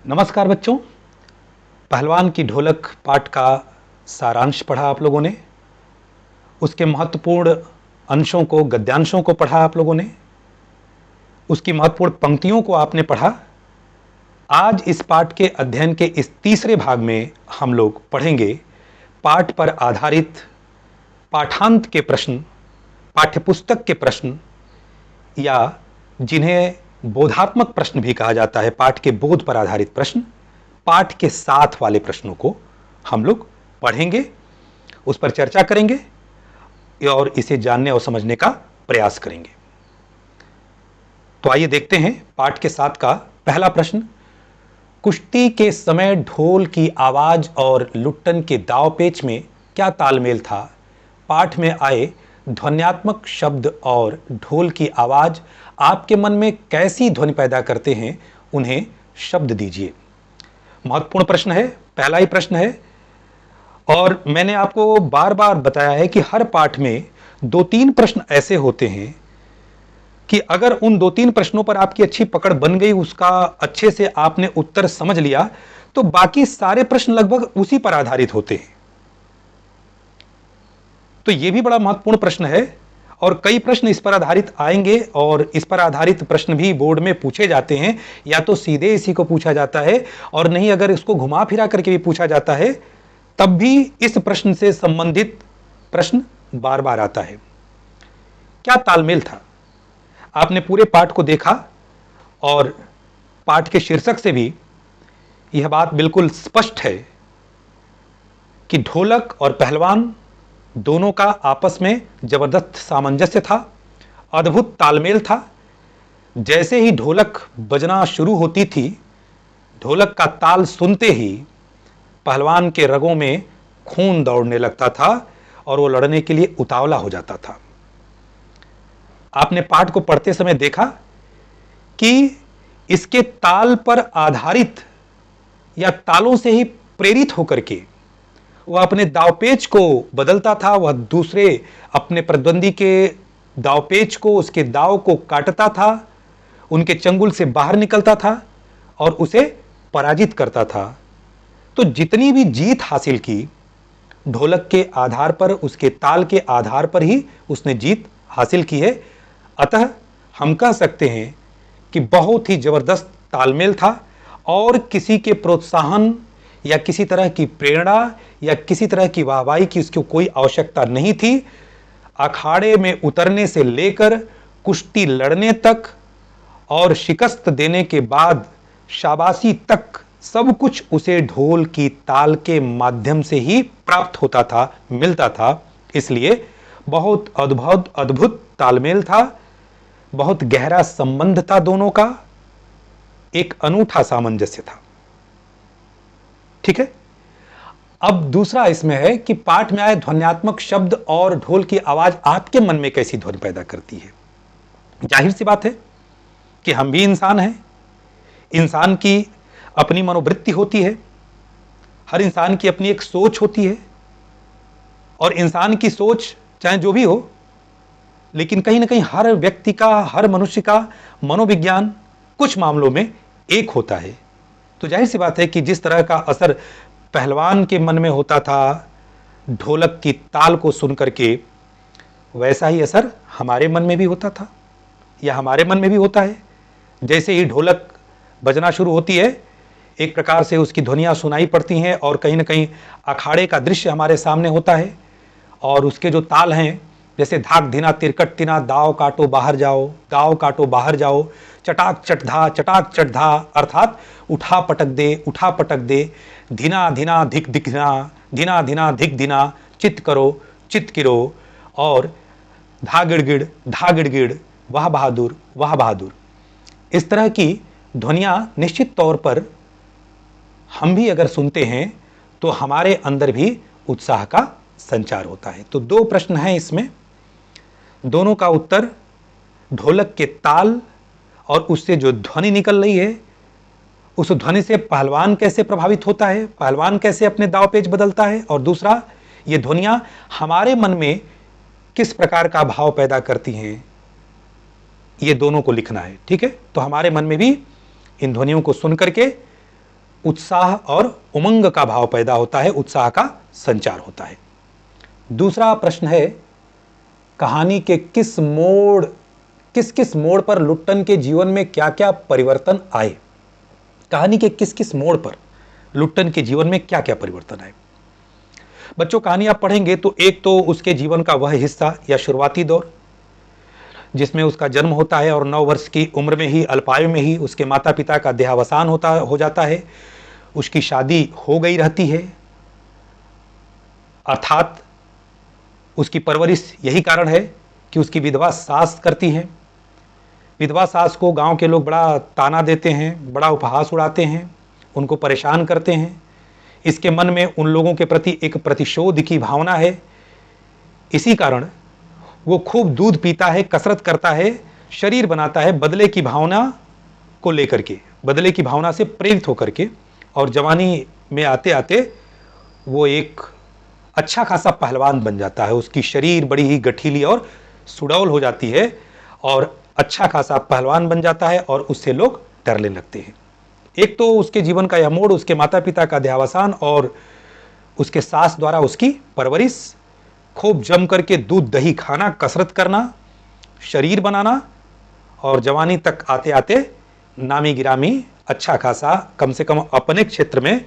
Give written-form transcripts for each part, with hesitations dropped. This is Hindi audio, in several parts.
नमस्कार बच्चों। पहलवान की ढोलक पाठ का सारांश पढ़ा आप लोगों ने, उसके महत्वपूर्ण अंशों को, गद्यांशों को पढ़ा आप लोगों ने, उसकी महत्वपूर्ण पंक्तियों को आपने पढ़ा। आज इस पाठ के अध्ययन के इस तीसरे भाग में हम लोग पढ़ेंगे पाठ पर आधारित पाठांत के प्रश्न, पाठ्यपुस्तक के प्रश्न, या जिन्हें बोधात्मक प्रश्न भी कहा जाता है, पाठ के बोध पर आधारित प्रश्न, पाठ के साथ वाले प्रश्नों को हम लोग पढ़ेंगे, उस पर चर्चा करेंगे और इसे जानने और समझने का प्रयास करेंगे। तो आइए देखते हैं पाठ के साथ का पहला प्रश्न। कुश्ती के समय ढोल की आवाज और लुट्टन के दाव पेच में क्या तालमेल था? पाठ में आए ध्वन्यात्मक शब्द और ढोल की आवाज आपके मन में कैसी ध्वनि पैदा करते हैं, उन्हें शब्द दीजिए। महत्वपूर्ण प्रश्न है, पहला ही प्रश्न है, और मैंने आपको बार बार बताया है कि हर पाठ में 2-3 प्रश्न ऐसे होते हैं कि अगर उन 2-3 प्रश्नों पर आपकी अच्छी पकड़ बन गई, उसका अच्छे से आपने उत्तर समझ लिया, तो बाकी सारे प्रश्न लगभग उसी पर आधारित होते हैं। तो यह भी बड़ा महत्वपूर्ण प्रश्न है और कई प्रश्न इस पर आधारित आएंगे और इस पर आधारित प्रश्न भी बोर्ड में पूछे जाते हैं, या तो सीधे इसी को पूछा जाता है और नहीं अगर इसको घुमा फिरा करके भी पूछा जाता है तब भी इस प्रश्न से संबंधित प्रश्न बार बार आता है। क्या तालमेल था? आपने पूरे पाठ को देखा और पाठ के शीर्षक से भी यह बात बिल्कुल स्पष्ट है कि ढोलक और पहलवान दोनों का आपस में जबरदस्त सामंजस्य था, अद्भुत तालमेल था। जैसे ही ढोलक बजना शुरू होती थी, ढोलक का ताल सुनते ही पहलवान के रगों में खून दौड़ने लगता था और वो लड़ने के लिए उतावला हो जाता था। आपने पाठ को पढ़ते समय देखा कि इसके ताल पर आधारित या तालों से ही प्रेरित होकर के वह अपने दावपेच को बदलता था, वह दूसरे अपने प्रतिद्वंदी के दावपेच को, उसके दाव को काटता था, उनके चंगुल से बाहर निकलता था और उसे पराजित करता था। तो जितनी भी जीत हासिल की, ढोलक के आधार पर, उसके ताल के आधार पर ही उसने जीत हासिल की है। अतः हम कह सकते हैं कि बहुत ही जबरदस्त तालमेल था और किसी के प्रोत्साहन या किसी तरह की प्रेरणा या किसी तरह की वाहवाही की उसको कोई आवश्यकता नहीं थी। अखाड़े में उतरने से लेकर कुश्ती लड़ने तक और शिकस्त देने के बाद शाबाशी तक सब कुछ उसे ढोल की ताल के माध्यम से ही प्राप्त होता था, मिलता था। इसलिए बहुत अद्भुत तालमेल था, बहुत गहरा संबंध था दोनों का, एक अनूठा सामंजस्य था। ठीक है। अब दूसरा इसमें है कि पाठ में आए ध्वन्यात्मक शब्द और ढोल की आवाज आपके मन में कैसी ध्वनि पैदा करती है। जाहिर सी बात है कि हम भी इंसान हैं, इंसान की अपनी मनोवृत्ति होती है, हर इंसान की अपनी एक सोच होती है और इंसान की सोच चाहे जो भी हो, लेकिन कहीं ना कहीं हर व्यक्ति का, हर मनुष्य का मनोविज्ञान कुछ मामलों में एक होता है। तो जाहिर सी बात है कि जिस तरह का असर पहलवान के मन में होता था ढोलक की ताल को सुन करके, वैसा ही असर हमारे मन में भी होता था या हमारे मन में भी होता है। जैसे ही ढोलक बजना शुरू होती है, एक प्रकार से उसकी ध्वनियाँ सुनाई पड़ती हैं और कहीं ना कहीं अखाड़े का दृश्य हमारे सामने होता है और उसके जो ताल हैं, जैसे धाक धिना तिरकट तिना, दाव काटो बाहर जाओ, दाव काटो बाहर जाओ, चटाक चट धा, अर्थात उठा पटक दे, धिना धिना धिक धिना, धिना धिना धिक धिना, चित करो चित किरो, और धा गिड़गिड़, वाह बहादुर। इस तरह की ध्वनियाँ निश्चित तौर पर हम भी अगर सुनते हैं तो हमारे अंदर भी उत्साह का संचार होता है। तो 2 प्रश्न हैं इसमें, दोनों का उत्तर ढोलक के ताल और उससे जो ध्वनि निकल रही है, उस ध्वनि से पहलवान कैसे प्रभावित होता है, पहलवान कैसे अपने दाव पेच बदलता है, और दूसरा ये ध्वनियाँ हमारे मन में किस प्रकार का भाव पैदा करती हैं, ये दोनों को लिखना है। ठीक है। तो हमारे मन में भी इन ध्वनियों को सुन करके उत्साह और उमंग का भाव पैदा होता है, उत्साह का संचार होता है। दूसरा प्रश्न है, कहानी के किस किस मोड़ पर लुट्टन के जीवन में क्या क्या परिवर्तन आए? कहानी के किस मोड़ पर लुट्टन के जीवन में क्या क्या परिवर्तन आए? बच्चों, कहानी आप पढ़ेंगे तो एक तो उसके जीवन का वह हिस्सा या शुरुआती दौर जिसमें उसका जन्म होता है और 9 वर्ष की उम्र में ही, अल्पायु में ही उसके माता पिता का देहावसान हो जाता है। उसकी शादी हो गई रहती है, अर्थात उसकी परवरिश यही कारण है कि उसकी विधवा सास करती हैं। विधवा सास को गांव के लोग बड़ा ताना देते हैं, बड़ा उपहास उड़ाते हैं, उनको परेशान करते हैं। इसके मन में उन लोगों के प्रति एक प्रतिशोध की भावना है। इसी कारण वो खूब दूध पीता है, कसरत करता है, शरीर बनाता है बदले की भावना को लेकर के, बदले की भावना से प्रेरित होकर के। और जवानी में आते आते वो एक अच्छा खासा पहलवान बन जाता है। उसकी शरीर बड़ी ही गठीली और सुडौल हो जाती है और अच्छा खासा पहलवान बन जाता है और उससे लोग डरने लगते हैं। एक तो उसके जीवन का यह मोड़, उसके माता पिता का देहावसान और उसके सास द्वारा उसकी परवरिश, खूब जम करके दूध दही खाना, कसरत करना, शरीर बनाना और जवानी तक आते आते नामी गिरामी, अच्छा खासा, कम से कम अपने क्षेत्र में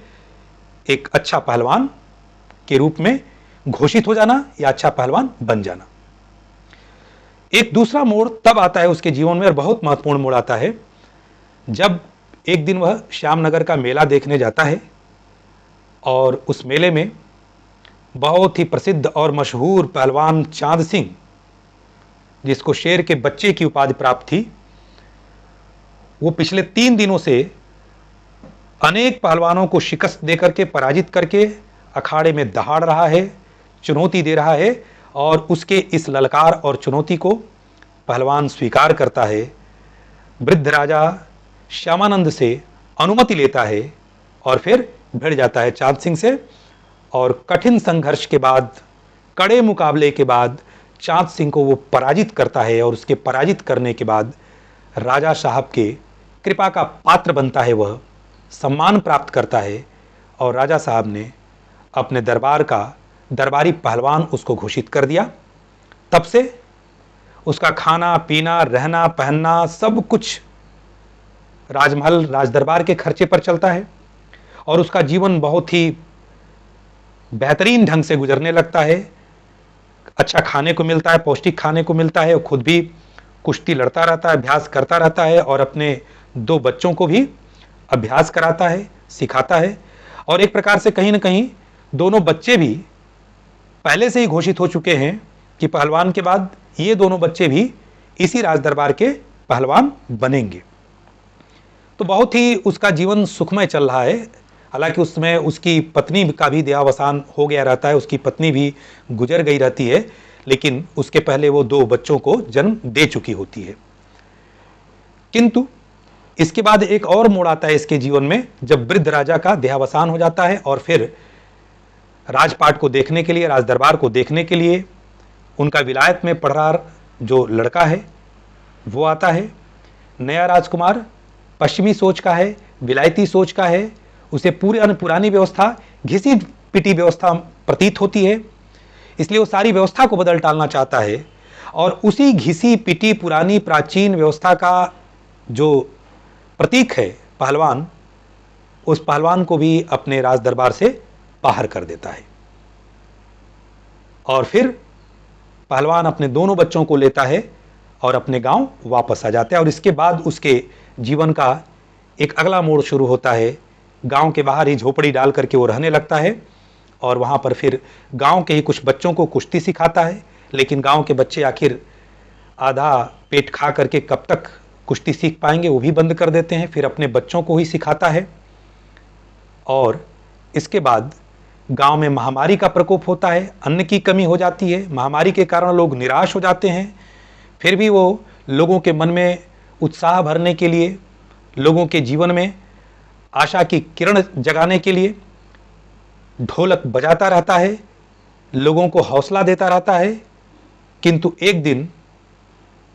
एक अच्छा पहलवान के रूप में घोषित हो जाना या अच्छा पहलवान बन जाना। एक दूसरा मोड़ तब आता है उसके जीवन में और बहुत महत्वपूर्ण मोड़ आता है जब एक दिन वह श्यामनगर का मेला देखने जाता है और उस मेले में बहुत ही प्रसिद्ध और मशहूर पहलवान चांद सिंह, जिसको शेर के बच्चे की उपाधि प्राप्त थी, वो पिछले 3 दिनों से अनेक पहलवानों को शिकस्त देकर के, पराजित करके अखाड़े में दहाड़ रहा है, चुनौती दे रहा है। और उसके इस ललकार और चुनौती को पहलवान स्वीकार करता है। वृद्ध राजा श्यामानंद से अनुमति लेता है और फिर भिड़ जाता है चांद सिंह से। और कठिन संघर्ष के बाद, कड़े मुकाबले के बाद चांद सिंह को वो पराजित करता है और उसके पराजित करने के बाद राजा साहब के कृपा का पात्र बनता है, वह सम्मान प्राप्त करता है और राजा साहब ने अपने दरबार का दरबारी पहलवान उसको घोषित कर दिया। तब से उसका खाना पीना, रहना पहनना सब कुछ राजमहल, राजदरबार के खर्चे पर चलता है और उसका जीवन बहुत ही बेहतरीन ढंग से गुजरने लगता है। अच्छा खाने को मिलता है, पौष्टिक खाने को मिलता है, खुद भी कुश्ती लड़ता रहता है, अभ्यास करता रहता है और अपने 2 बच्चों को भी अभ्यास कराता है, सिखाता है। और एक प्रकार से कहीं ना कहीं दोनों बच्चे भी पहले से ही घोषित हो चुके हैं कि पहलवान के बाद ये दोनों बच्चे भी इसी राजदरबार के पहलवान बनेंगे। तो बहुत ही उसका जीवन सुखमय चल रहा है। हालांकि उसमें उसकी पत्नी का भी देहावसान हो गया रहता है, उसकी पत्नी भी गुजर गई रहती है, लेकिन उसके पहले वो 2 बच्चों को जन्म दे चुकी होती है। किंतु इसके बाद एक और मोड़ आता है इसके जीवन में जब वृद्ध राजा का देहावसान हो जाता है और फिर राजपाट को देखने के लिए, राजदरबार को देखने के लिए उनका विलायत में पढ़ रहा जो लड़का है वो आता है। नया राजकुमार पश्चिमी सोच का है, विलायती सोच का है, उसे पुरानी व्यवस्था, घिसी पिटी व्यवस्था प्रतीत होती है, इसलिए वो सारी व्यवस्था को बदल डालना चाहता है। और उसी घिसी पिटी पुरानी प्राचीन व्यवस्था का जो प्रतीक है पहलवान, उस पहलवान को भी अपने राजदरबार से बाहर कर देता है। और फिर पहलवान अपने दोनों बच्चों को लेता है और अपने गांव वापस आ जाता है। और इसके बाद उसके जीवन का एक अगला मोड़ शुरू होता है। गांव के बाहर ही झोपड़ी डाल करके वो रहने लगता है और वहां पर फिर गांव के ही कुछ बच्चों को कुश्ती सिखाता है। लेकिन गांव के बच्चे आखिर आधा पेट खा करके कब तक कुश्ती सीख पाएंगे, वो भी बंद कर देते हैं। फिर अपने बच्चों को ही सिखाता है। और इसके बाद गांव में महामारी का प्रकोप होता है, अन्न की कमी हो जाती है, महामारी के कारण लोग निराश हो जाते हैं। फिर भी वो लोगों के मन में उत्साह भरने के लिए, लोगों के जीवन में आशा की किरण जगाने के लिए ढोलक बजाता रहता है, लोगों को हौसला देता रहता है। किंतु एक दिन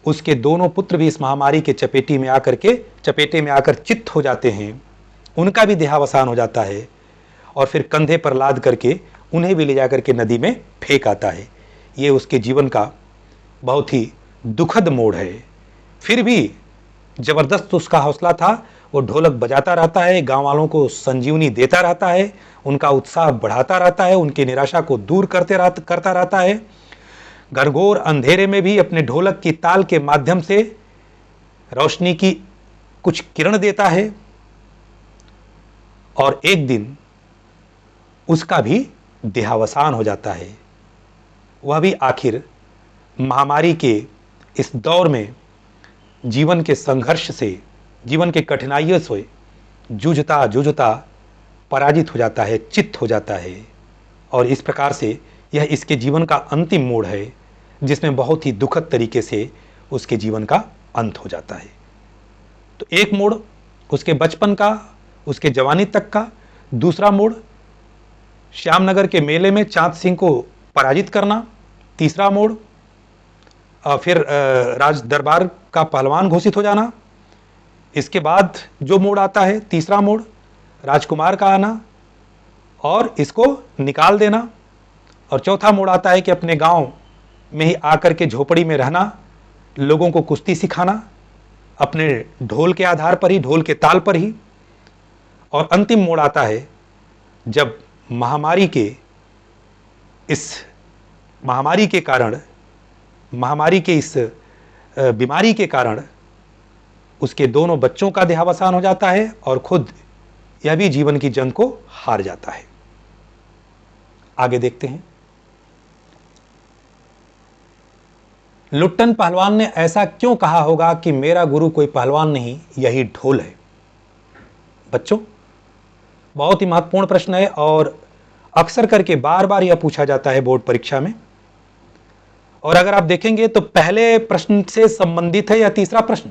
उसके दोनों पुत्र भी इस महामारी के चपेटे में आकर चित्त हो जाते हैं उनका भी देहावसान हो जाता है और फिर कंधे पर लाद करके उन्हें भी ले जाकर के नदी में फेंक आता है। ये उसके जीवन का बहुत ही दुखद मोड़ है। फिर भी जबरदस्त उसका हौसला था, वो ढोलक बजाता रहता है, गांव वालों को संजीवनी देता रहता है, उनका उत्साह बढ़ाता रहता है, उनकी निराशा को दूर करता रहता है। घनघोर अंधेरे में भी अपने ढोलक की ताल के माध्यम से रोशनी की कुछ किरण देता है और एक दिन उसका भी देहावसान हो जाता है। वह भी आखिर महामारी के इस दौर में जीवन के संघर्ष से, जीवन के कठिनाइयों से जूझता जूझता पराजित हो जाता है, चित्त हो जाता है। और इस प्रकार से यह इसके जीवन का अंतिम मोड़ है, जिसमें बहुत ही दुखद तरीके से उसके जीवन का अंत हो जाता है। तो एक मोड़ उसके बचपन का, उसके जवानी तक का। दूसरा मोड़ श्यामनगर के मेले में चांद सिंह को पराजित करना। तीसरा मोड़ फिर राज दरबार का पहलवान घोषित हो जाना। इसके बाद जो मोड़ आता है, तीसरा मोड़ राजकुमार का आना और इसको निकाल देना। और चौथा मोड़ आता है कि अपने गांव में ही आकर के झोपड़ी में रहना, लोगों को कुश्ती सिखाना, अपने ढोल के आधार पर ही, ढोल के ताल पर ही। और अंतिम मोड़ आता है जब महामारी के इस बीमारी के कारण उसके दोनों बच्चों का देहावसान हो जाता है और खुद यह भी जीवन की जंग को हार जाता है। आगे देखते हैं। लुट्टन पहलवान ने ऐसा क्यों कहा होगा कि मेरा गुरु कोई पहलवान नहीं, यही ढोल है? बच्चों, बहुत ही महत्वपूर्ण प्रश्न है और अक्सर करके बार बार यह पूछा जाता है बोर्ड परीक्षा में। और अगर आप देखेंगे तो पहले प्रश्न से संबंधित है या तीसरा प्रश्न,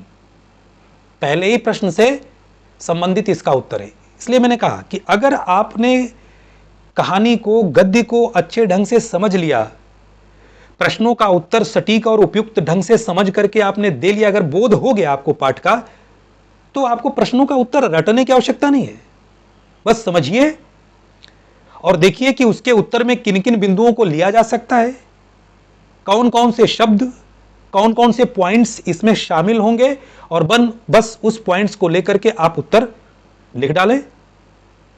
पहले ही प्रश्न से संबंधित इसका उत्तर है। इसलिए मैंने कहा कि अगर आपने कहानी को, गद्य को अच्छे ढंग से समझ लिया, प्रश्नों का उत्तर सटीक और उपयुक्त ढंग से समझ करके आपने दे लिया, अगर बोध हो गया आपको पाठ का, तो आपको प्रश्नों का उत्तर रटने की आवश्यकता नहीं है। बस समझिए और देखिए कि उसके उत्तर में किन किन बिंदुओं को लिया जा सकता है, कौन कौन से शब्द, कौन कौन से पॉइंट्स इसमें शामिल होंगे और बस उस पॉइंट्स को लेकर के आप उत्तर लिख डालें।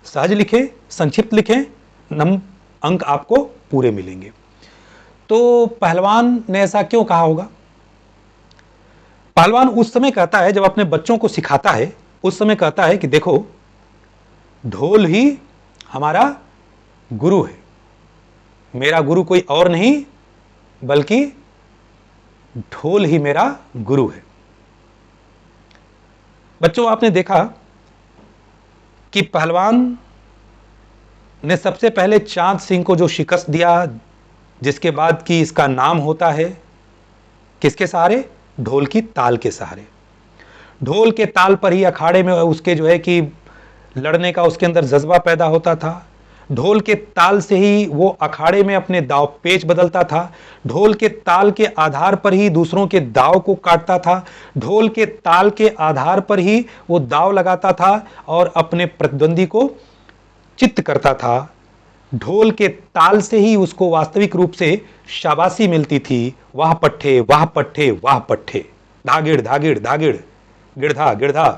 सहज लिखें, संक्षिप्त लिखें, अंक आपको पूरे मिलेंगे। तो पहलवान ने ऐसा क्यों कहा होगा? पहलवान उस समय कहता है, जब अपने बच्चों को सिखाता है, उस समय कहता है कि देखो, ढोल ही हमारा गुरु है, मेरा गुरु कोई और नहीं बल्कि ढोल ही मेरा गुरु है। बच्चों, आपने देखा कि पहलवान ने सबसे पहले चांद सिंह को जो शिकस्त दिया, जिसके बाद कि इसका नाम होता है किसके सहारे? ढोल की ताल के सहारे। ढोल के ताल पर ही अखाड़े में उसके जो है कि लड़ने का उसके अंदर जज्बा पैदा होता था। ढोल के ताल से ही वो अखाड़े में अपने दाव पेच बदलता था। ढोल के ताल के आधार पर ही दूसरों के दाव को काटता था। ढोल के ताल के आधार पर ही वो दाव लगाता था और अपने प्रतिद्वंदी को चित्त करता था। ढोल के ताल से ही उसको वास्तविक रूप से शाबाशी मिलती थी। वाह पट्ठे, वाह पट्ठे, वाह पट्ठे, धागिड़ धागिड़ धागिड़, गिड़धा गिड़धा।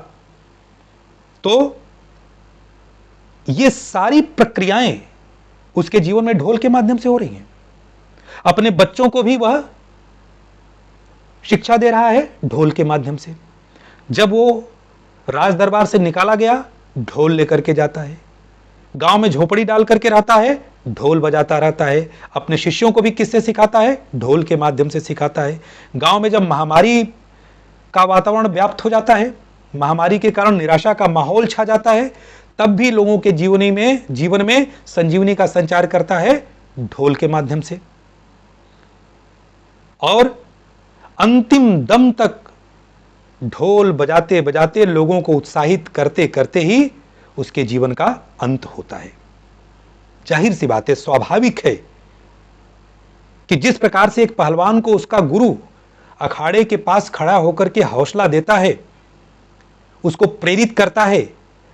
तो ये सारी प्रक्रियाएं उसके जीवन में ढोल के माध्यम से हो रही हैं। अपने बच्चों को भी वह शिक्षा दे रहा है ढोल के माध्यम से। जब वो राज दरबार से निकाला गया, ढोल लेकर के जाता है। गांव में झोपड़ी डाल करके रहता है, ढोल बजाता रहता है। अपने शिष्यों को भी किससे सिखाता है? ढोल के माध्यम से सिखाता है। गांव में जब महामारी का वातावरण व्याप्त हो जाता है, महामारी के कारण निराशा का माहौल छा जाता है, तब भी लोगों के जीवन में संजीवनी का संचार करता है ढोल के माध्यम से। और अंतिम दम तक ढोल बजाते बजाते, लोगों को उत्साहित करते करते ही उसके जीवन का अंत होता है। जाहिर सी बात है, स्वाभाविक है कि जिस प्रकार से एक पहलवान को उसका गुरु अखाड़े के पास खड़ा होकर के हौसला देता है, उसको प्रेरित करता है,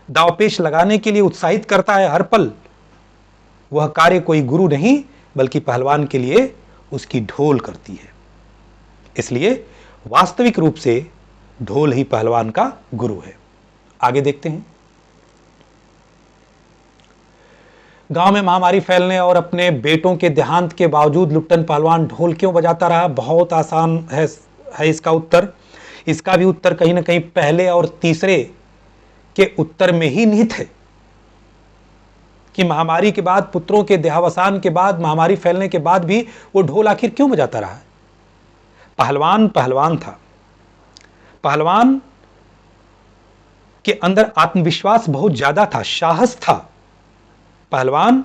दांवपेच लगाने के लिए उत्साहित करता है हर पल, वह कार्य कोई गुरु नहीं बल्कि पहलवान के लिए उसकी ढोल करती है। इसलिए वास्तविक रूप से ढोल ही पहलवान का गुरु है। आगे देखते हैं। गांव में महामारी फैलने और अपने बेटों के देहांत के बावजूद लुट्टन पहलवान ढोल क्यों बजाता रहा? बहुत आसान है इसका उत्तर। इसका भी उत्तर कहीं ना कहीं पहले और तीसरे के उत्तर में ही निहित है कि महामारी के बाद, पुत्रों के देहावसान के बाद, महामारी फैलने के बाद भी वो ढोल आखिर क्यों बजाता रहा? पहलवान पहलवान था। पहलवान के अंदर आत्मविश्वास बहुत ज्यादा था, साहस था। पहलवान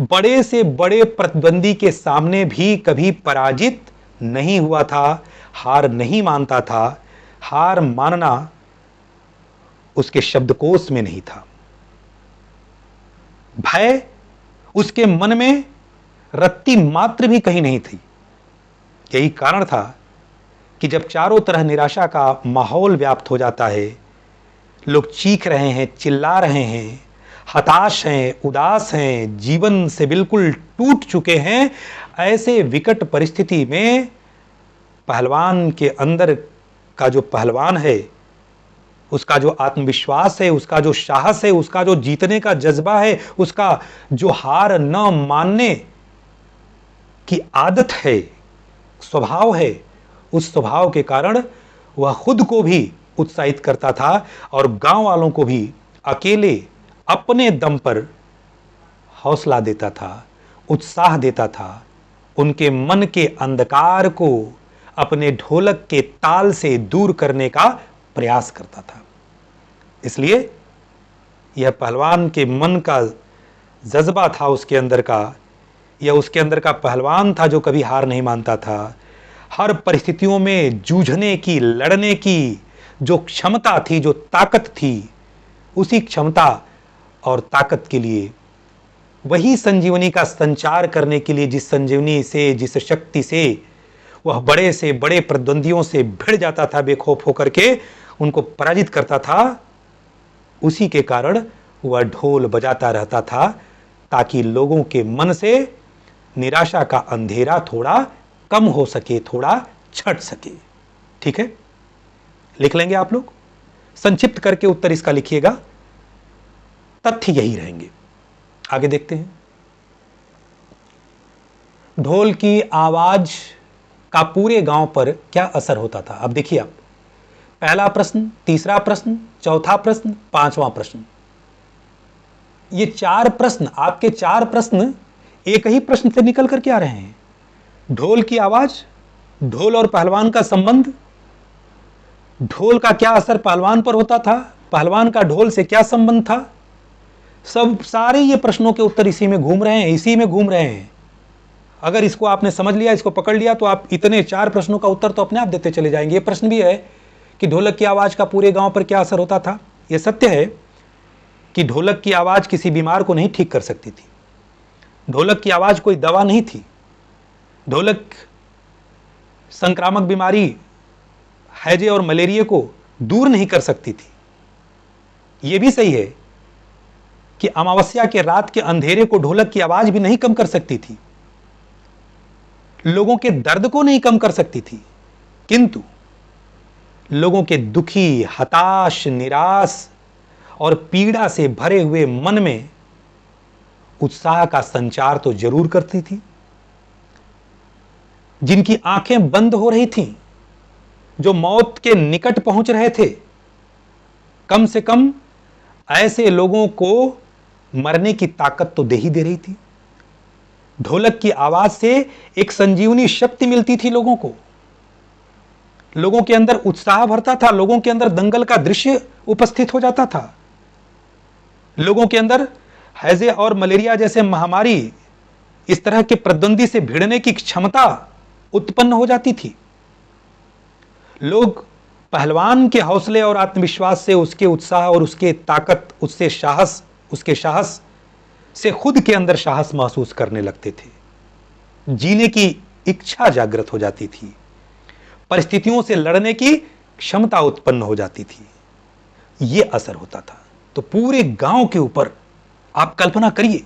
बड़े से बड़े प्रतिद्वंदी के सामने भी कभी पराजित नहीं हुआ था, हार नहीं मानता था। हार मानना उसके शब्दकोश में नहीं था। भय उसके मन में रत्ती मात्र भी कहीं नहीं थी। यही कारण था कि जब चारों तरह निराशा का माहौल व्याप्त हो जाता है, लोग चीख रहे हैं, चिल्ला रहे हैं, हताश हैं, उदास हैं, जीवन से बिल्कुल टूट चुके हैं, ऐसे विकट परिस्थिति में पहलवान के अंदर का जो पहलवान है, उसका जो आत्मविश्वास है, उसका जो साहस है, उसका जो जीतने का जज्बा है, उसका जो हार न मानने की आदत है, स्वभाव है, उस स्वभाव के कारण वह खुद को भी उत्साहित करता था और गांव वालों को भी अकेले अपने दम पर हौसला देता था, उत्साह देता था, उनके मन के अंधकार को अपने ढोलक के ताल से दूर करने का प्रयास करता था। इसलिए यह पहलवान के मन का जज्बा था, उसके अंदर का, यह उसके अंदर का पहलवान था जो कभी हार नहीं मानता था। हर परिस्थितियों में जूझने की, लड़ने की जो क्षमता थी, जो ताकत थी, उसी क्षमता और ताकत के लिए, वही संजीवनी का संचार करने के लिए, जिस संजीवनी से, जिस शक्ति से वह बड़े से बड़े प्रतिद्वंदियों से भिड़ जाता था, बेखौफ होकर के उनको पराजित करता था, उसी के कारण वह ढोल बजाता रहता था ताकि लोगों के मन से निराशा का अंधेरा थोड़ा कम हो सके, थोड़ा छट सके। ठीक है, लिख लेंगे आप लोग, संक्षिप्त करके उत्तर इसका लिखिएगा, तथ्य यही रहेंगे। आगे देखते हैं। ढोल की आवाज का पूरे गांव पर क्या असर होता था? अब देखिए आप, पहला प्रश्न, तीसरा प्रश्न, चौथा प्रश्न, पांचवा प्रश्न, ये चार प्रश्न, आपके चार प्रश्न एक ही प्रश्न से निकल करके आ रहे हैं। ढोल की आवाज, ढोल और पहलवान का संबंध, ढोल का क्या असर पहलवान पर होता था, पहलवान का ढोल से क्या संबंध था, सब सारे ये प्रश्नों के उत्तर इसी में घूम रहे हैं, इसी में घूम रहे हैं। अगर इसको आपने समझ लिया, इसको पकड़ लिया, तो आप इतने चार प्रश्नों का उत्तर तो अपने आप देते चले जाएंगे। ये प्रश्न भी है कि ढोलक की आवाज का पूरे गांव पर क्या असर होता था। यह सत्य है कि ढोलक की आवाज किसी बीमार को नहीं ठीक कर सकती थी। ढोलक की आवाज कोई दवा नहीं थी। ढोलक संक्रामक बीमारी हैजे और मलेरिया को दूर नहीं कर सकती थी। यह भी सही है कि अमावस्या के रात के अंधेरे को ढोलक की आवाज भी नहीं कम कर सकती थी, लोगों के दर्द को नहीं कम कर सकती थी, किंतु लोगों के दुखी, हताश, निराश और पीड़ा से भरे हुए मन में उत्साह का संचार तो जरूर करती थी। जिनकी आंखें बंद हो रही थीं, जो मौत के निकट पहुंच रहे थे, कम से कम ऐसे लोगों को मरने की ताकत तो दे ही दे रही थी। ढोलक की आवाज से एक संजीवनी शक्ति मिलती थी लोगों को, लोगों के अंदर उत्साह भरता था, लोगों के अंदर दंगल का दृश्य उपस्थित हो जाता था, लोगों के अंदर हैजे और मलेरिया जैसे महामारी, इस तरह के प्रतिद्वंदी से भिड़ने की क्षमता उत्पन्न हो जाती थी। लोग पहलवान के हौसले और आत्मविश्वास से, उसके उत्साह और उसके ताकत, उससे साहस, उसके साहस से खुद के अंदर साहस महसूस करने लगते थे। जीने की इच्छा जागृत हो जाती थी, परिस्थितियों से लड़ने की क्षमता उत्पन्न हो जाती थी। यह असर होता था। तो पूरे गांव के ऊपर आप कल्पना करिए,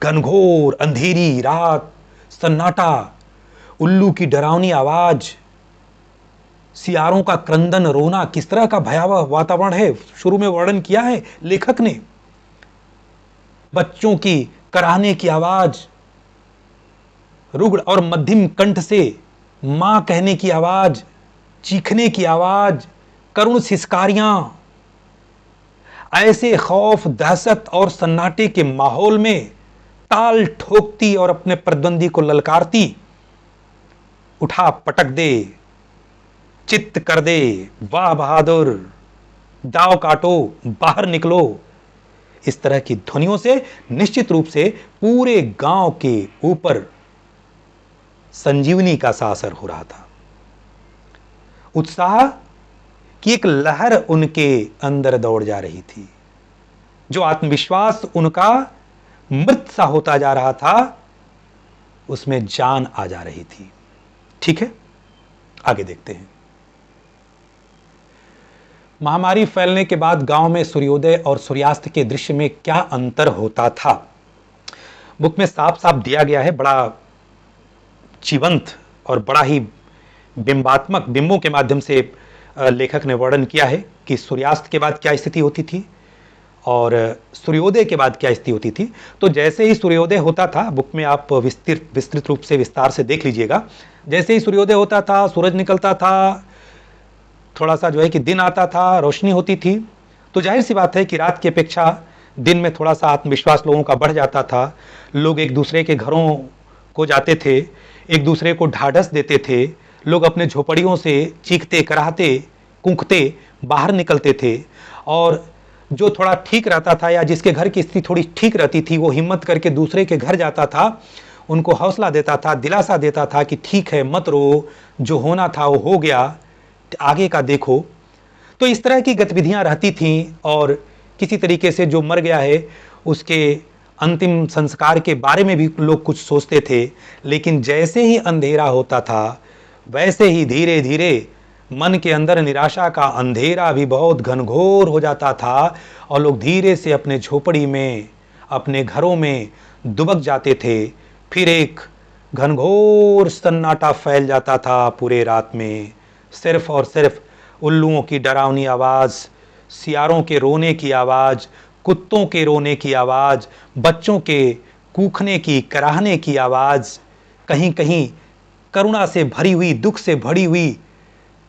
घनघोर अंधेरी रात, सन्नाटा, उल्लू की डरावनी आवाज, सियारों का क्रंदन, रोना, किस तरह का भयावह वातावरण है शुरू में वर्णन किया है लेखक ने। बच्चों की कराहने की आवाज, रुग्ण और मध्यम कंठ से मां कहने की आवाज, चीखने की आवाज, करुण सिसकारियां। ऐसे खौफ, दहशत और सन्नाटे के माहौल में ताल ठोकती और अपने प्रतिद्वंदी को ललकारती, उठा पटक दे, चित्त कर दे, वाह बहादुर, दाव काटो, बाहर निकलो, इस तरह की ध्वनियों से निश्चित रूप से पूरे गांव के ऊपर संजीवनी का सा असर हो रहा था। उत्साह की एक लहर उनके अंदर दौड़ जा रही थी। जो आत्मविश्वास उनका मृत सा होता जा रहा था, उसमें जान आ जा रही थी। ठीक है, आगे देखते हैं। महामारी फैलने के बाद गांव में सूर्योदय और सूर्यास्त के दृश्य में क्या अंतर होता था, बुक में साफ साफ दिया गया है। बड़ा जीवंत और बड़ा ही बिंबात्मक बिंबों के माध्यम से लेखक ने वर्णन किया है कि सूर्यास्त के बाद क्या स्थिति होती थी और सूर्योदय के बाद क्या स्थिति होती थी। तो जैसे ही सूर्योदय होता था, बुक में आप विस्तृत रूप से विस्तार से देख लीजिएगा, जैसे ही सूर्योदय होता था, सूरज निकलता था, थोड़ा सा जो है कि दिन आता था, रोशनी होती थी, तो जाहिर सी बात है कि रात की अपेक्षा दिन में थोड़ा सा आत्मविश्वास लोगों का बढ़ जाता था। लोग एक दूसरे के घरों को जाते थे, एक दूसरे को ढाढ़स देते थे, लोग अपने झोपड़ियों से चीखते, कराहते, कूकते बाहर निकलते थे। और जो थोड़ा ठीक रहता था या जिसके घर की स्थिति थोड़ी ठीक रहती थी, वो हिम्मत करके दूसरे के घर जाता था, उनको हौसला देता था, दिलासा देता था कि ठीक है, मत रो, जो होना था वो हो गया, आगे का देखो। तो इस तरह की गतिविधियां रहती थीं और किसी तरीके से जो मर गया है उसके अंतिम संस्कार के बारे में भी लोग कुछ सोचते थे। लेकिन जैसे ही अंधेरा होता था, वैसे ही धीरे धीरे मन के अंदर निराशा का अंधेरा भी बहुत घनघोर हो जाता था और लोग धीरे से अपने झोपड़ी में, अपने घरों में दुबक जाते थे। फिर एक घनघोर सन्नाटा फैल जाता था पूरे रात में। सिर्फ और सिर्फ उल्लुओं की डरावनी आवाज़, सियारों के रोने की आवाज़, कुत्तों के रोने की आवाज़, बच्चों के कूखने की, कराहने की आवाज़, कहीं कहीं करुणा से भरी हुई, दुख से भरी हुई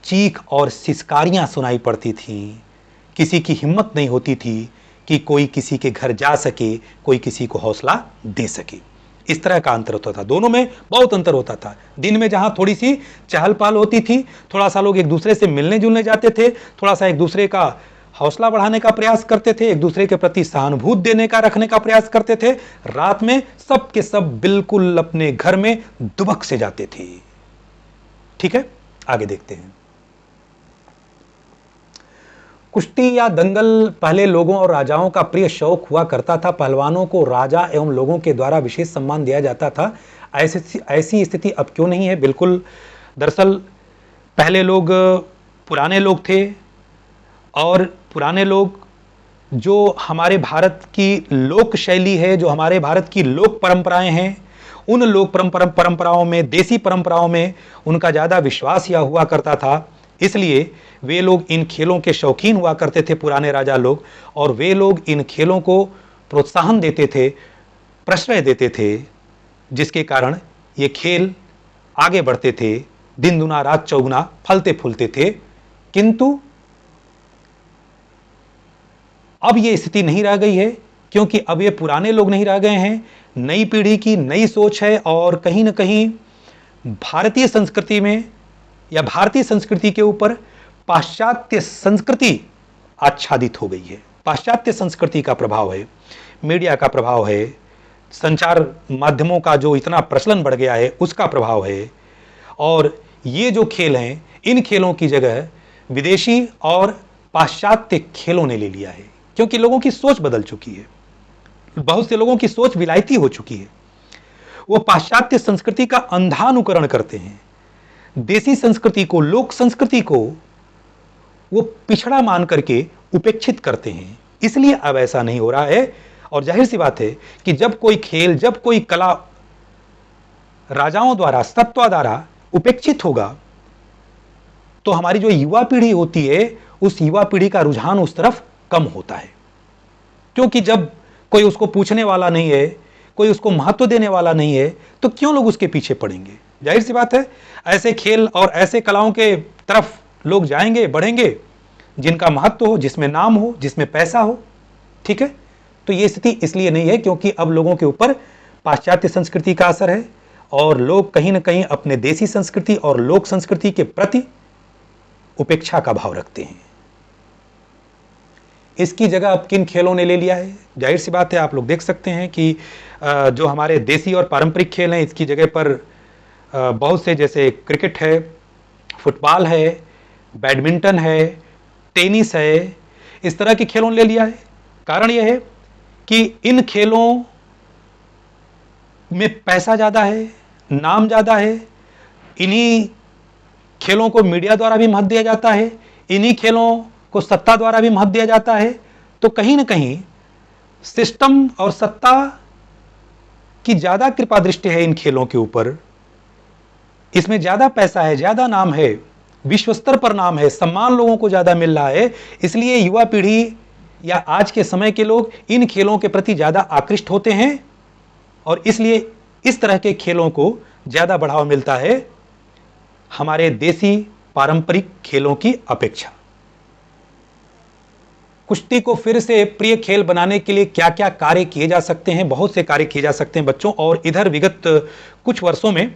चीख और सिसकारियां सुनाई पड़ती थीं। किसी की हिम्मत नहीं होती थी कि कोई किसी के घर जा सके, कोई किसी को हौसला दे सके। इस तरह का अंतर होता था, दोनों में बहुत अंतर होता था। दिन में जहां थोड़ी सी चहल पहल होती थी, थोड़ा सा लोग एक दूसरे से मिलने जुलने जाते थे, थोड़ा सा एक दूसरे का हौसला बढ़ाने का प्रयास करते थे, एक दूसरे के प्रति सहानुभूति देने का, रखने का प्रयास करते थे। रात में सब के सब बिल्कुल अपने घर में दुबक से जाते थे। ठीक है, आगे देखते हैं। कुश्ती या दंगल पहले लोगों और राजाओं का प्रिय शौक हुआ करता था। पहलवानों को राजा एवं लोगों के द्वारा विशेष सम्मान दिया जाता था। ऐसी स्थिति अब क्यों नहीं है? बिल्कुल, दरअसल पहले लोग पुराने लोग थे और पुराने लोग जो हमारे भारत की लोक शैली है, जो हमारे भारत की लोक परंपराएं हैं, उन लोक परंपराओं में, देसी परंपराओं में उनका ज़्यादा विश्वास या हुआ करता था। इसलिए वे लोग इन खेलों के शौकीन हुआ करते थे, पुराने राजा लोग, और वे लोग इन खेलों को प्रोत्साहन देते थे, प्रश्रय देते थे, जिसके कारण ये खेल आगे बढ़ते थे, दिन दुना रात चौगुना फलते फूलते थे। किंतु अब ये स्थिति नहीं रह गई है, क्योंकि अब ये पुराने लोग नहीं रह गए हैं। नई पीढ़ी की नई सोच है और कहीं ना कहीं भारतीय संस्कृति में या भारतीय संस्कृति के ऊपर पाश्चात्य संस्कृति आच्छादित हो गई है। पाश्चात्य संस्कृति का प्रभाव है, मीडिया का प्रभाव है, संचार माध्यमों का जो इतना प्रचलन बढ़ गया है उसका प्रभाव है। और ये जो खेल हैं, इन खेलों की जगह विदेशी और पाश्चात्य खेलों ने ले लिया है, क्योंकि लोगों की सोच बदल चुकी है। बहुत से लोगों की सोच विलायती हो चुकी है। वो पाश्चात्य संस्कृति का अंधा अनुकरण करते हैं। देसी संस्कृति को, लोक संस्कृति को वो पिछड़ा मान करके उपेक्षित करते हैं। इसलिए अब ऐसा नहीं हो रहा है। और जाहिर सी बात है कि जब कोई खेल, जब कोई कला राजाओं द्वारा, सत्ता द्वारा उपेक्षित होगा, तो हमारी जो युवा पीढ़ी होती है, उस युवा पीढ़ी का रुझान उस तरफ कम होता है। क्योंकि जब कोई उसको पूछने वाला नहीं है, कोई उसको महत्व देने वाला नहीं है, तो क्यों लोग उसके पीछे पड़ेंगे? जाहिर सी बात है, ऐसे खेल और ऐसे कलाओं के तरफ लोग जाएंगे, बढ़ेंगे जिनका महत्व हो, जिसमें नाम हो, जिसमें पैसा हो। ठीक है, तो ये स्थिति इसलिए नहीं है क्योंकि अब लोगों के ऊपर पाश्चात्य संस्कृति का असर है और लोग कहीं ना कहीं अपने देसी संस्कृति और लोक संस्कृति के प्रति उपेक्षा का भाव रखते हैं। इसकी जगह अब किन खेलों ने ले लिया है? जाहिर सी बात है, आप लोग देख सकते हैं कि जो हमारे देसी और पारंपरिक खेल हैं, इसकी जगह पर बहुत से, जैसे क्रिकेट है, फुटबॉल है, बैडमिंटन है, टेनिस है, इस तरह के खेलों ने ले लिया है। कारण यह है कि इन खेलों में पैसा ज़्यादा है, नाम ज़्यादा है, इन्हीं खेलों को मीडिया द्वारा भी महत्व दिया जाता है, इन्हीं खेलों को सत्ता द्वारा भी महत्व दिया जाता है। तो कहीं ना कहीं सिस्टम और सत्ता की ज़्यादा कृपा दृष्टि है इन खेलों के ऊपर। इसमें ज़्यादा पैसा है, ज़्यादा नाम है, विश्व स्तर पर नाम है, सम्मान लोगों को ज़्यादा मिल रहा है। इसलिए युवा पीढ़ी या आज के समय के लोग इन खेलों के प्रति ज़्यादा आकृष्ट होते हैं और इसलिए इस तरह के खेलों को ज़्यादा बढ़ावा मिलता है हमारे देसी पारंपरिक खेलों की अपेक्षा। कुश्ती को फिर से प्रिय खेल बनाने के लिए क्या क्या कार्य किए जा सकते हैं? बहुत से कार्य किए जा सकते हैं बच्चों, और इधर विगत कुछ वर्षों में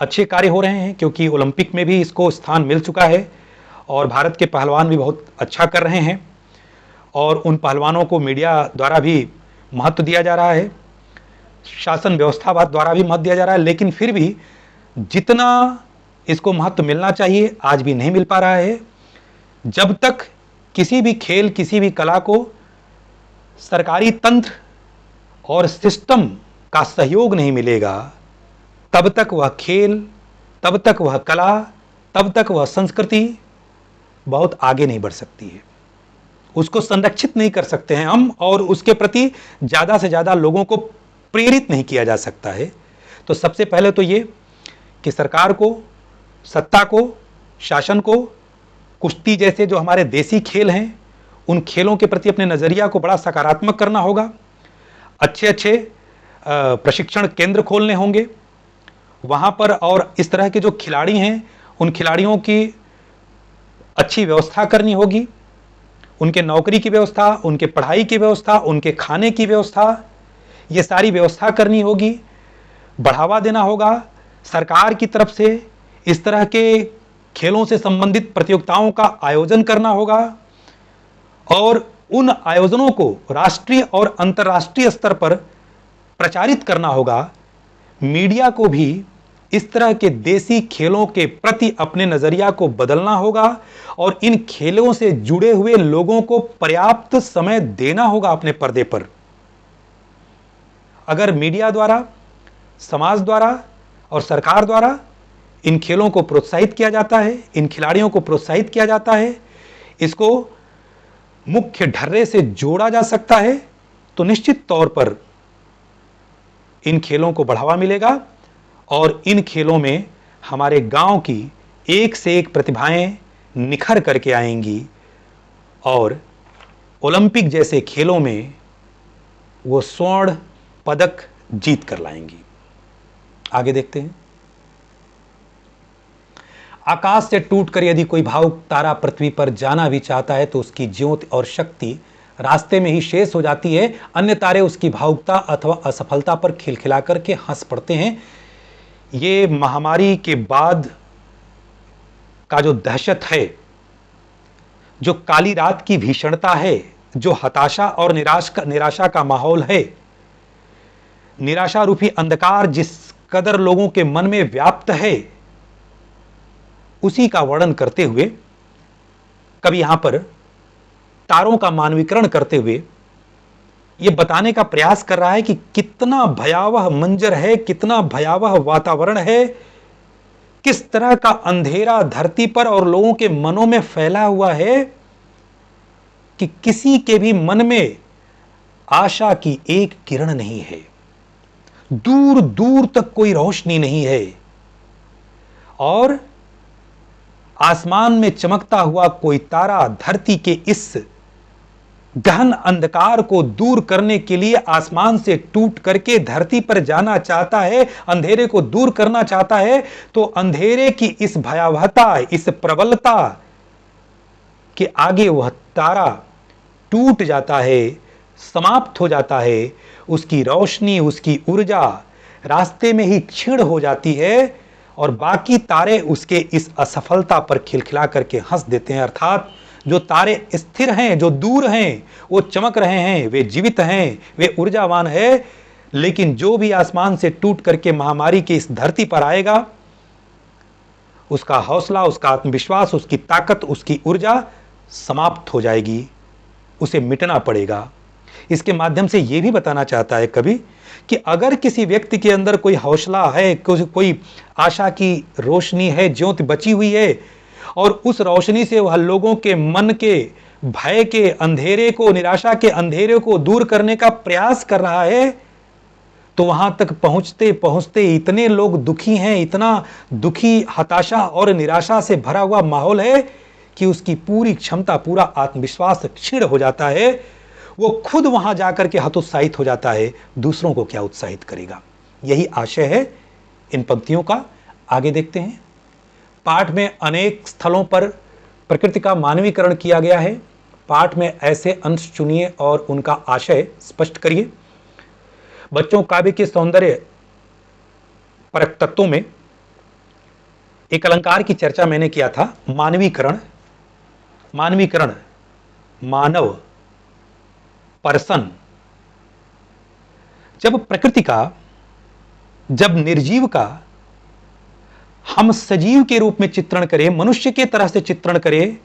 अच्छे कार्य हो रहे हैं क्योंकि ओलंपिक में भी इसको स्थान मिल चुका है और भारत के पहलवान भी बहुत अच्छा कर रहे हैं और उन पहलवानों को मीडिया द्वारा भी महत्व दिया जा रहा है, शासन व्यवस्था द्वारा भी महत्व दिया जा रहा है। लेकिन फिर भी जितना इसको महत्व मिलना चाहिए आज भी नहीं मिल पा रहा है। जब तक किसी भी खेल, किसी भी कला को सरकारी तंत्र और सिस्टम का सहयोग नहीं मिलेगा, तब तक वह खेल, तब तक वह कला, तब तक वह संस्कृति बहुत आगे नहीं बढ़ सकती है। उसको संरक्षित नहीं कर सकते हैं हम और उसके प्रति ज़्यादा से ज़्यादा लोगों को प्रेरित नहीं किया जा सकता है। तो सबसे पहले तो ये कि सरकार को, सत्ता को, शासन को कुश्ती जैसे जो हमारे देसी खेल हैं, उन खेलों के प्रति अपने नज़रिया को बड़ा सकारात्मक करना होगा। अच्छे अच्छे प्रशिक्षण केंद्र खोलने होंगे वहाँ पर, और इस तरह के जो खिलाड़ी हैं उन खिलाड़ियों की अच्छी व्यवस्था करनी होगी, उनके नौकरी की व्यवस्था, उनके पढ़ाई की व्यवस्था, उनके खाने की व्यवस्था, ये सारी व्यवस्था करनी होगी, बढ़ावा देना होगा। सरकार की तरफ से इस तरह के खेलों से संबंधित प्रतियोगिताओं का आयोजन करना होगा और उन आयोजनों को राष्ट्रीय और अंतर्राष्ट्रीय स्तर पर प्रचारित करना होगा। मीडिया को भी इस तरह के देसी खेलों के प्रति अपने नजरिया को बदलना होगा और इन खेलों से जुड़े हुए लोगों को पर्याप्त समय देना होगा अपने पर्दे पर। अगर मीडिया द्वारा, समाज द्वारा और सरकार द्वारा इन खेलों को प्रोत्साहित किया जाता है, इन खिलाड़ियों को प्रोत्साहित किया जाता है, इसको मुख्य ढर्रे से जोड़ा जा सकता है, तो निश्चित तौर पर इन खेलों को बढ़ावा मिलेगा और इन खेलों में हमारे गांव की एक से एक प्रतिभाएं निखर करके आएंगी और ओलंपिक जैसे खेलों में वो स्वर्ण पदक जीत कर लाएंगी। आगे देखते हैं। आकाश से टूटकर यदि कोई भावुक तारा पृथ्वी पर जाना भी चाहता है तो उसकी ज्योति और शक्ति रास्ते में ही शेष हो जाती है। अन्य तारे उसकी भावुकता अथवा असफलता पर खिलखिला करके हंस पड़ते हैं। ये महामारी के बाद का जो दहशत है, जो काली रात की भीषणता है, जो हताशा और निराशा का माहौल है, निराशा रूपी अंधकार जिस कदर लोगों के मन में व्याप्त है, उसी का वर्णन करते हुए कवि यहां पर तारों का मानवीकरण करते हुए यह बताने का प्रयास कर रहा है कि कितना भयावह मंजर है, कितना भयावह वातावरण है, किस तरह का अंधेरा धरती पर और लोगों के मनों में फैला हुआ है। कि किसी के भी मन में आशा की एक किरण नहीं है, दूर दूर तक कोई रोशनी नहीं है, और आसमान में चमकता हुआ कोई तारा धरती के इस गहन अंधकार को दूर करने के लिए आसमान से टूट करके धरती पर जाना चाहता है, अंधेरे को दूर करना चाहता है, तो अंधेरे की इस भयावहता, इस प्रबलता के आगे वह तारा टूट जाता है, समाप्त हो जाता है, उसकी रोशनी, उसकी ऊर्जा रास्ते में ही क्षीण हो जाती है, और बाकी तारे उसके इस असफलता पर खिलखिला करके हंस देते हैं। अर्थात जो तारे स्थिर हैं, जो दूर हैं, वो चमक रहे हैं, वे जीवित हैं, वे ऊर्जावान है, लेकिन जो भी आसमान से टूट करके महामारी की इस धरती पर आएगा, उसका हौसला, उसका आत्मविश्वास, उसकी ताकत, उसकी ऊर्जा समाप्त हो जाएगी, उसे मिटना पड़ेगा। इसके माध्यम से यह भी बताना चाहता है कवि कि अगर किसी व्यक्ति के अंदर कोई हौसला है, कोई आशा की रोशनी है, ज्योति बची हुई है, और उस रोशनी से वह लोगों के मन के भय के अंधेरे को, निराशा के अंधेरे को दूर करने का प्रयास कर रहा है, तो वहां तक पहुंचते पहुंचते इतने लोग दुखी हैं, इतना दुखी, हताशा और निराशा से भरा हुआ माहौल है कि उसकी पूरी क्षमता, पूरा आत्मविश्वास क्षीण हो जाता है। वो खुद वहां जाकर के हतोत्साहित हो जाता है, दूसरों को क्या उत्साहित करेगा। यही आशय है इन पंक्तियों का। आगे देखते हैं। पाठ में अनेक स्थलों पर प्रकृति का मानवीकरण किया गया है। पाठ में ऐसे अंश चुनिए और उनका आशय स्पष्ट करिए। बच्चों, काव्य के सौंदर्य परक तत्वों में एक अलंकार की चर्चा मैंने किया था, मानवीकरण। मानवीकरण, मानव, पर्सन। जब प्रकृति का, जब निर्जीव का हम सजीव के रूप में चित्रण करें, मनुष्य के तरह से चित्रण करें,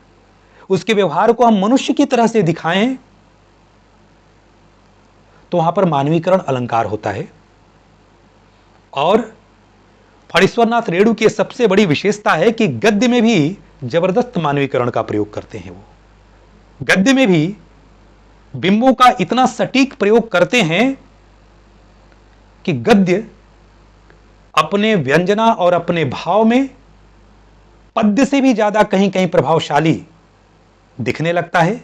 उसके व्यवहार को हम मनुष्य की तरह से दिखाएं, तो वहां पर मानवीकरण अलंकार होता है। और फणीश्वरनाथ रेणु की सबसे बड़ी विशेषता है कि गद्य में भी जबरदस्त मानवीकरण का प्रयोग करते हैं। वो गद्य में भी बिंबों का इतना सटीक प्रयोग करते हैं कि गद्य अपने व्यंजना और अपने भाव में पद्य से भी ज्यादा कहीं कहीं प्रभावशाली दिखने लगता है,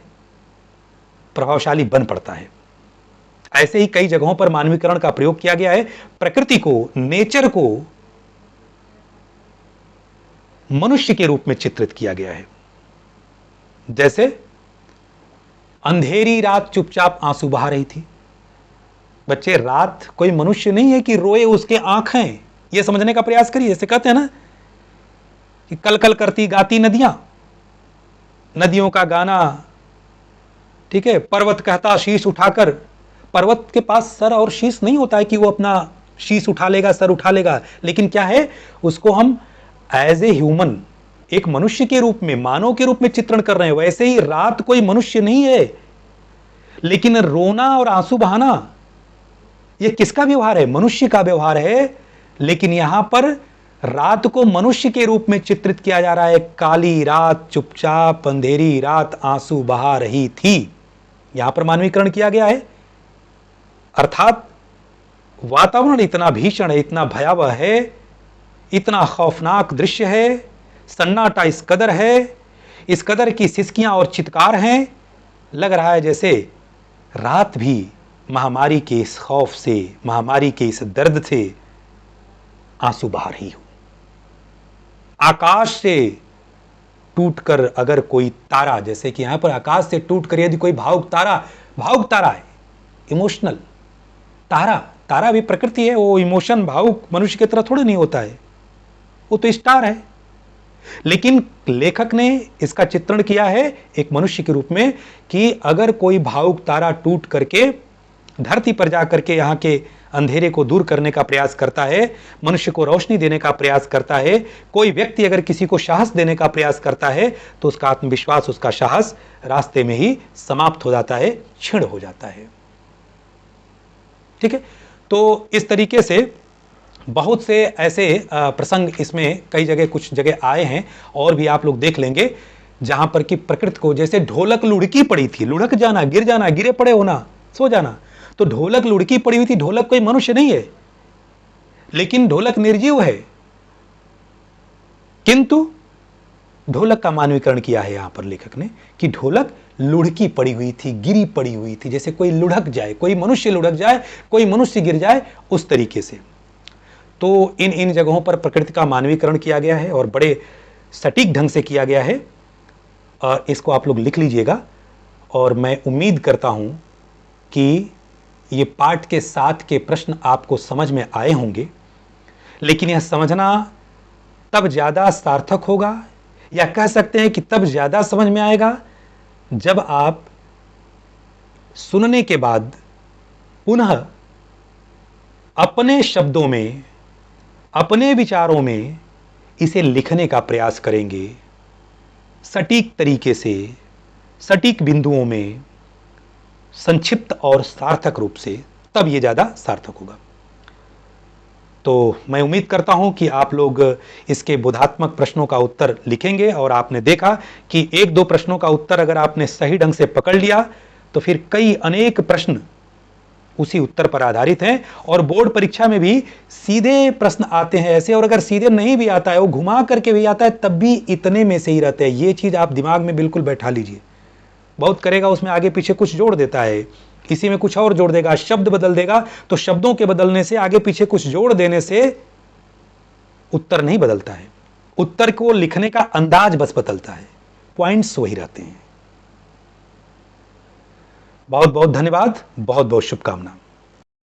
प्रभावशाली बन पड़ता है। ऐसे ही कई जगहों पर मानवीकरण का प्रयोग किया गया है। प्रकृति को, नेचर को मनुष्य के रूप में चित्रित किया गया है। जैसे अंधेरी रात चुपचाप आंसू बहा रही थी। बच्चे, रात कोई मनुष्य नहीं है कि रोए उसके आंखें, यह समझने का प्रयास करिए। जैसे कहते हैं ना कि कल कल करती गाती नदियां, नदियों का गाना, ठीक है। पर्वत कहता शीश उठाकर, पर्वत के पास सर और शीश नहीं होता है कि वो अपना शीश उठा लेगा, सर उठा लेगा, लेकिन क्या है, उसको हम एज ए ह्यूमन, एक मनुष्य के रूप में, मानव के रूप में चित्रण कर रहे हैं। वैसे ही रात कोई मनुष्य नहीं है, लेकिन रोना और आंसू बहाना यह किसका व्यवहार है? मनुष्य का व्यवहार है। लेकिन यहां पर रात को मनुष्य के रूप में चित्रित किया जा रहा है। काली रात चुपचाप, अंधेरी रात आंसू बहा रही थी, यहां पर मानवीकरण किया गया है। अर्थात वातावरण इतना भीषण है, इतना भयावह है, इतना खौफनाक दृश्य है, सन्नाटा इस कदर है, इस कदर की सिसकियां और चित्कार हैं, लग रहा है जैसे रात भी महामारी के इस खौफ से, महामारी के इस दर्द से आंसू बहा रही हो। आकाश से टूटकर अगर कोई तारा, जैसे कि यहां पर आकाश से टूटकर यदि कोई भावुक तारा है, इमोशनल तारा, तारा भी प्रकृति है, वो इमोशन भावुक मनुष्य की तरह थोड़ी नहीं होता है, वो तो स्टार है। लेकिन लेखक ने इसका चित्रण किया है एक मनुष्य के रूप में कि अगर कोई भावुक तारा टूट करके धरती पर जाकर के यहाँ के अंधेरे को दूर करने का प्रयास करता है, मनुष्य को रोशनी देने का प्रयास करता है, कोई व्यक्ति अगर किसी को साहस देने का प्रयास करता है, तो उसका आत्मविश्वास, उसका साहस रास्ते में ही समाप्त हो जाता है, क्षीण हो जाता है। ठीक है। तो इस तरीके से बहुत से ऐसे प्रसंग इसमें कई जगह, कुछ जगह आए हैं, और भी आप लोग देख लेंगे जहां पर कि प्रकृति को, जैसे ढोलक लुढ़की पड़ी थी, लुढ़क जाना, गिरे पड़े होना, सो जाना, तो ढोलक लुढ़की पड़ी हुई थी। ढोलक कोई मनुष्य नहीं है, लेकिन ढोलक निर्जीव है, किंतु ढोलक का मानवीकरण किया है यहां पर लेखक ने कि ढोलक लुढ़की पड़ी हुई थी, गिरी पड़ी हुई थी, जैसे कोई लुढ़क जाए, कोई मनुष्य लुढ़क जाए, कोई मनुष्य गिर जाए, उस तरीके से। तो इन जगहों पर प्रकृति का मानवीकरण किया गया है और बड़े सटीक ढंग से किया गया है। और इसको आप लोग लिख लीजिएगा और मैं उम्मीद करता हूं कि ये पाठ के 7 के प्रश्न आपको समझ में आए होंगे। लेकिन यह समझना तब ज्यादा सार्थक होगा, या कह सकते हैं कि तब ज्यादा समझ में आएगा जब आप सुनने के बाद पुनः अपने शब्दों में, अपने विचारों में इसे लिखने का प्रयास करेंगे, सटीक तरीके से, सटीक बिंदुओं में, संक्षिप्त और सार्थक रूप से, तब यह ज्यादा सार्थक होगा। तो मैं उम्मीद करता हूं कि आप लोग इसके बोधात्मक प्रश्नों का उत्तर लिखेंगे। और आपने देखा कि 1-2 प्रश्नों का उत्तर अगर आपने सही ढंग से पकड़ लिया तो फिर कई अनेक प्रश्न उसी उत्तर पर आधारित हैं। और बोर्ड परीक्षा में भी सीधे प्रश्न आते हैं ऐसे, और अगर सीधे नहीं भी आता है, वो घुमा करके भी आता है, तब भी इतने में से ही रहते हैं। ये चीज आप दिमाग में बिल्कुल बैठा लीजिए। बहुत करेगा उसमें आगे पीछे कुछ जोड़ देता है, इसी में कुछ और जोड़ देगा, शब्द बदल देगा, तो शब्दों के बदलने से, आगे पीछे कुछ जोड़ देने से उत्तर नहीं बदलता है। उत्तर को लिखने का अंदाज बस बदलता है, पॉइंट्स वही रहते हैं। बहुत बहुत धन्यवाद, बहुत बहुत शुभकामना।